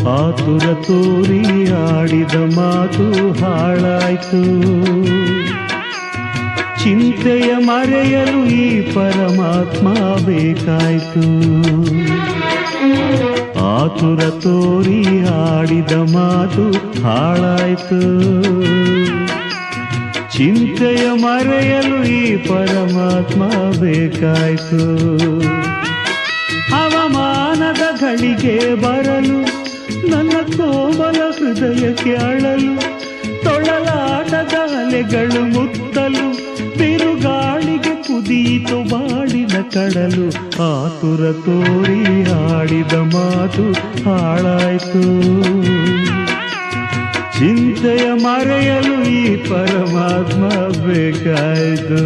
ಆತುರ ತೋರಿ ಆಡಿದ ಮಾತು ಹಾಳಾಯ್ತು. ಚಿಂತೆಯ ಮರೆಯಲು ಈ ಪರಮಾತ್ಮ ಬೇಕಾಯ್ತು. ಆತುರ ತೋರಿ ಆಡಿದ ಮಾತು ಹಾಳಾಯ್ತು. ಚಿಂತೆಯ ಮರೆಯಲು ಈ ಪರಮಾತ್ಮ ಬೇಕಾಯ್ತು. ಅವಮಾನದ ಘಳಿಗೆ ಬರಲು ನನ್ನ ಕೋಮಲ ಹೃದಯಕ್ಕೆ ಅಳಲು, ತೊಳಲಾಟದ ಅಲೆಗಳು ಮುತ್ತಲು, ಬಿರುಗಾಳಿಗೆ ಕುದೀತು ಬಾಳಿನ ಕಡಲು. ಆತುರ ತೋರಿ ಆಡಿದ ಮಾತು ಹಾಳಾಯ್ತು. ಚಿಂತೆಯ ಮರೆಯಲು ಈ ಪರಮಾತ್ಮ ಬೇಕಾಯ್ತು.